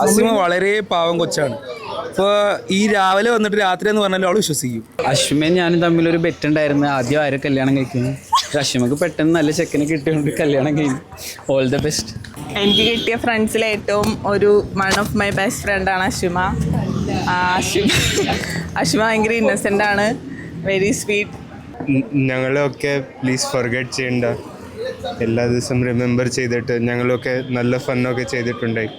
അസിമ വളരെ പാവം കൊച്ചാണ്. ഇപ്പോൾ ഈ രാവിലെ വന്നിട്ട് രാത്രി എന്ന് പറഞ്ഞാൽ അവൾ വിശ്വസിക്കും. അശ്വിമയും ഞാനും തമ്മിലൊരു ബെറ്റ് ഉണ്ടായിരുന്നു, ആദ്യം ആരും കല്യാണം കഴിക്കുന്നു. അശ്വിമക്ക് പെട്ടെന്ന് നല്ല ചെക്കനെ കിട്ടിയോണ്ട് കല്യാണം കഴിഞ്ഞു. All the best. എനിക്ക് കിട്ടിയ ഫ്രണ്ട്സിൽ ഏറ്റവും ഒരു വൺ ഓഫ് മൈ ബെസ്റ്റ് ഫ്രണ്ടാണ് അശ്വിമ. അശ്വിമ ഭയങ്കര ഇന്നസെൻ്റ് ആണ്, വെരി സ്വീറ്റ്. ഞങ്ങളെയൊക്കെ പ്ലീസ് ഫർഗെറ്റ് ചെയ്യണ്ട. എല്ലാ ദിവസവും റിമെമ്പർ ചെയ്തിട്ട് ഞങ്ങളൊക്കെ നല്ല ഫണ്ണൊക്കെ ചെയ്തിട്ടുണ്ടായി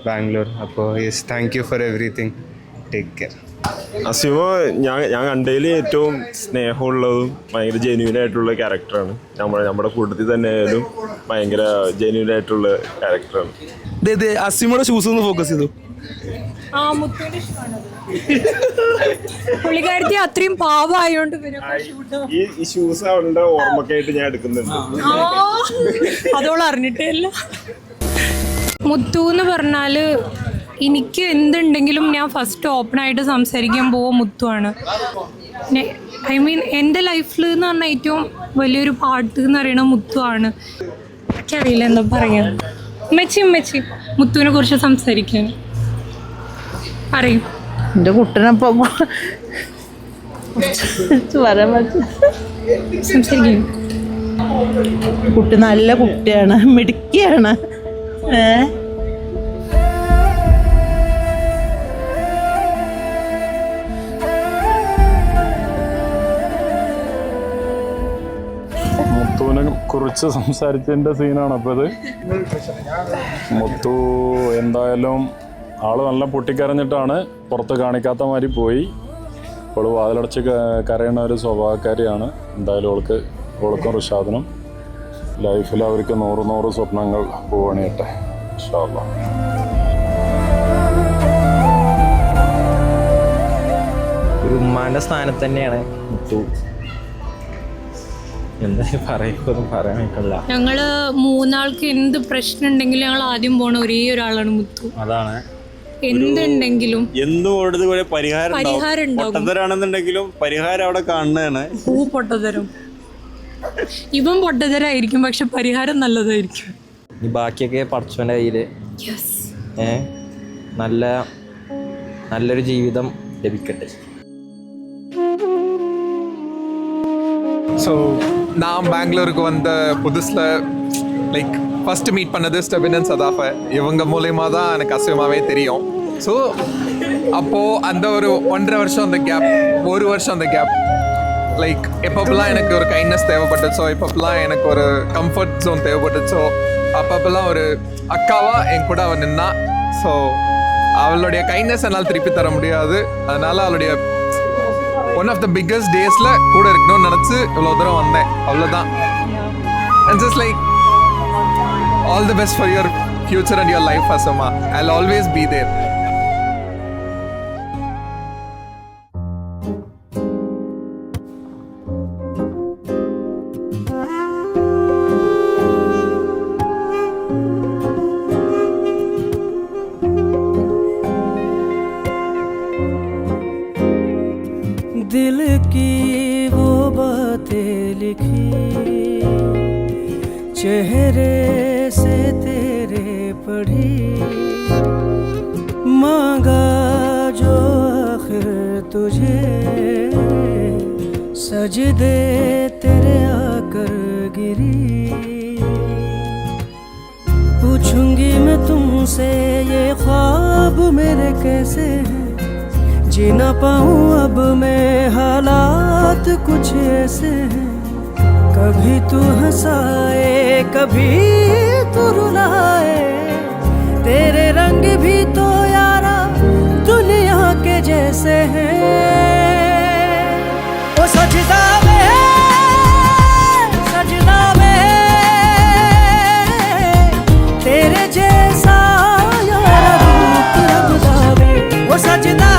ബാംഗ്ലൂർ. അപ്പോൾ yes, thank you for everything. Take care. Asima ഞാൻ കണ്ടതിൽ ഏറ്റവും സ്നേഹമുള്ളതും ഭയങ്കര ജെന്യൂൻ ആയിട്ടുള്ള ക്യാരക്ടറാണ്. നമ്മുടെ കൂട്ടത്തിൽ തന്നെ ആയാലും ഭയങ്കര ജെന്യൂൻ ആയിട്ടുള്ള ക്യാരക്ടറാണ്. അസിമയുടെ ഷൂസ് ഒന്ന് ഫോക്കസ് ചെയ്തു. പുള്ളിക്കാരത്തി അത്രയും പാവമായോണ്ട് ഈ ഷൂസ് അവളുടെ ഓർമ്മക്കായിട്ട് ഞാൻ എടുക്കുന്നുണ്ട്. അതോളം അറിഞ്ഞിട്ടേ ഇല്ല. മുത്തു എന്ന് പറഞ്ഞാല് എനിക്ക് എന്തുണ്ടെങ്കിലും ഞാൻ ഫസ്റ്റ് ഓപ്പണായിട്ട് സംസാരിക്കാൻ പോവുക മുത്തുവാണ്. ഐ മീൻ എൻ്റെ ലൈഫിൽ എന്ന് പറഞ്ഞാൽ ഏറ്റവും വലിയൊരു പാട്ട് എന്ന് പറയുന്നത് മുത്തുവാണ്. എനിക്കറിയില്ല എന്താ പറയാ. ഉമ്മച്ചി മുത്തുവിനെ കുറിച്ച് സംസാരിക്കാൻ പറയും. എൻ്റെ കുട്ടനപ്പോൾ പറയാൻ സംസാരിക്കും. കുട്ടി നല്ല കുട്ടിയാണ്, മിടുക്കിയാണ്. മുത്തുവിനെ കുറിച്ച് സംസാരിച്ചതിൻ്റെ സീനാണ് അപ്പോൾ ഇത്. മുത്തു എന്തായാലും ആള് നല്ല പൊട്ടിക്കരഞ്ഞിട്ടാണ്, പുറത്ത് കാണിക്കാത്ത മാതിരി പോയി. അവൾ വാതിലടച്ച് കരയുന്ന ഒരു സ്വഭാവക്കാരിയാണ്. എന്തായാലും ഓൾക്കും ഋഷാദിനും ലൈഫിൽ അവർക്ക് 100 സ്വപ്നങ്ങൾ പൂവണിയട്ടെ ഇൻഷാ അല്ലാഹ്. ഒരു ഉമ്മാൻ്റെ സ്ഥാനത്ത് തന്നെയാണ് മുത്തു. എന്താ പറയുമൊന്നും പറയാൻ പറ്റില്ല. ഞങ്ങള് മൂന്നാൾക്ക് എന്ത് പ്രശ്നം ഉണ്ടെങ്കിലും ഞങ്ങൾ ആദ്യം പോണ ഒരേ ഒരാളാണ് മുത്തു. അതാണ് എന്തുണ്ടെങ്കിലും എന്തും പരിഹാരം പൊട്ടത്തരാണെന്നുണ്ടെങ്കിലും പരിഹാരം അവിടെ കാണുന്നതാണ്. പൊട്ടതരം ഇവൻ പൊട്ടതരായിരിക്കും, പക്ഷെ പരിഹാരം നല്ലതായിരിക്കും. ഈ ബാക്കിയൊക്കെ പടച്ചവൻ്റെ കയ്യിൽ. നല്ലൊരു ജീവിതം ലഭിക്കട്ടെ. ஸோ நான் பெங்களூருக்கு வந்த புதுசில் லைக் ஃபஸ்ட்டு மீட் பண்ணது ஸ்டெபின் அண்ட் சதாஃபை. இவங்க மூலயமா தான் எனக்கு அசிமாவே தெரியும். ஸோ அப்போது அந்த ஒரு 1.5 வருஷம் அந்த கேப், 1 வருஷம் அந்த கேப், லைக் எப்பப்பெல்லாம் எனக்கு ஒரு கைண்ட்னஸ் தேவைப்பட்டுச்சோ, எப்பப்பெல்லாம் எனக்கு ஒரு கம்ஃபர்ட் ஜோன் தேவைப்பட்டுச்சோ, அப்பப்பெல்லாம் ஒரு அக்காவாக என் கூட அவள் நின்னா. ஸோ அவளுடைய கைண்ட்னஸ் என்னால் திருப்பி தர முடியாது. அதனால் அவளுடைய ஒன் ஆஃப் த பிக்கஸ்ட் டேஸில் கூட இருக்கணும்னு நினச்சி இவ்வளோ தூரம் வந்தேன், அவ்வளோதான். And just like all the best for your future and your life Asma. I will always be there. दिल की वो बातें लिखी चेहरे से तेरे पढ़ी, मांगा जो आखिर तुझे सजदे तेरे आकर गिरी। पूछूंगी मैं तुमसे ये ख्वाब मेरे कैसे हैं, जी ना पाऊँ अब मैं, हालात कुछ ऐसे हैं। कभी तू हंसाए कभी तू रुलाए, तेरे रंग भी तो यारा दुनिया के जैसे हैं। ओ सजदा में तेरे जैसा यारा रूप रब दावे। ओ सजदा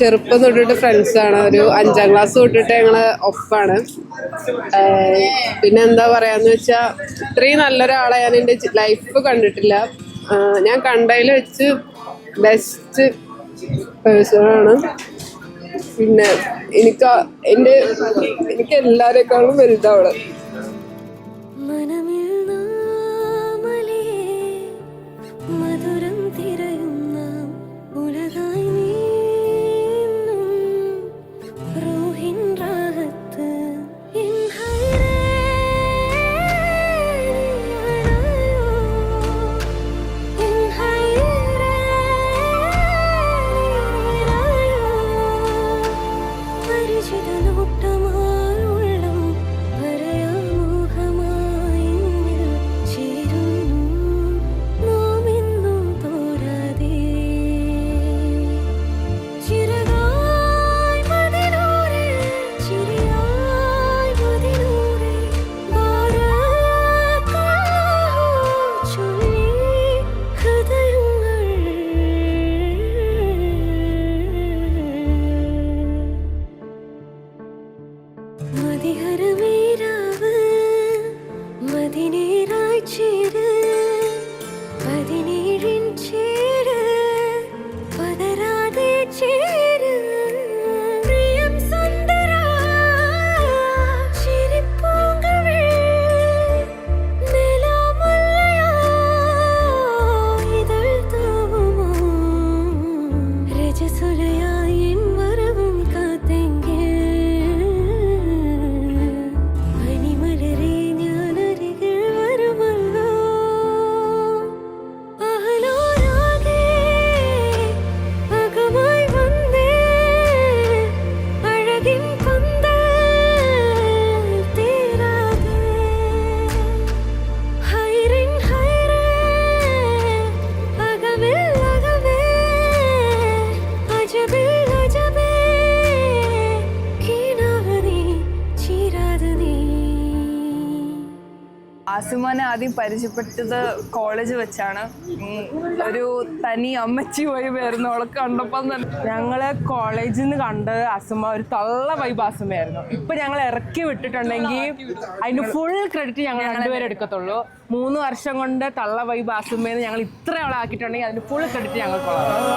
ചെറുപ്പം തൊട്ടിട്ട് ഫ്രണ്ട്സാണ്. ഒരു 5ാം ക്ലാസ് തൊട്ടിട്ട് ഞങ്ങള് ഒപ്പാണ്. പിന്നെ എന്താ പറയാന്ന് വെച്ചാൽ ഇത്രയും നല്ലൊരാളെ ഞാൻ എൻ്റെ ലൈഫ് കണ്ടിട്ടില്ല. ഞാൻ കണ്ടതിൽ വെച്ച് ബെസ്റ്റ് പേഴ്സണാണ്. പിന്നെ എനിക്ക് എല്ലാവരെക്കാളും വലുതാണ്. മധുരം തിരയുന്ന ഉലകായി റൂഹിൻ റാഹത്ത് ഇൻ ഹൈറേ ഇൻ ഹൈറേ പരിചിത നോട്ടമായി ഉള്ളം പരയാമോഹമായി ചേരുന്നു നോമെന്നും തോരാതെ ചിറകായി മതിനൂറെ ചിരിയായി മതിനൂറെ ബാരക്കല്ലാഹു ചൊല്ലി ഹൃദയങ്ങൾ മതിഹരമേരാവ് മതിനേരായി ചേര് 17 ചേര് പതരാതെ ചേര് പ്രിയം സുന്ദര ചിരിപ്പൂങ്കവേ നിലാമുല്ലയാ ഇതൾ തൂവുമോ രജസുലയായി എൻ വരവും കാത്തെങ്കിൽ പനിമലരെ ഞാനരികിൽ വരുമല്ലോ അഹലോരാകെ അകമായി വന്നേ അഴകിൻ പന്തൽ തീരാതെ ഹൈറിൻ ഹൈറേ അകമിൽ അകമേ അജബിൽ അജബേ കീനാവനീ ചീരാതനീ. ആസിമാനെ ആദ്യം പരിചയപ്പെട്ടത് കോളേജ് വെച്ചാണ്. ഒരു തനി അമ്മച്ചി പോയി വരുന്നവളെ കണ്ടപ്പം തന്നെ ഞങ്ങള് കോളേജിൽ നിന്ന് കണ്ട് അസുമ ഒരു തള്ള വൈബ് ആസുമയായിരുന്നു. ഇപ്പൊ ഞങ്ങൾ ഇറക്കി വിട്ടിട്ടുണ്ടെങ്കിൽ അതിന് ഫുൾ ക്രെഡിറ്റ് ഞങ്ങൾ രണ്ടുപേരും എടുക്കത്തുള്ളൂ. 3 വർഷം കൊണ്ട് തള്ള വൈബ് ആസുമയെന്ന് ഞങ്ങൾ ഇത്ര ആളാക്കിയിട്ടുണ്ടെങ്കിൽ അതിന് ഫുൾ ക്രെഡിറ്റ് ഞങ്ങൾക്കുള്ളതാണ്.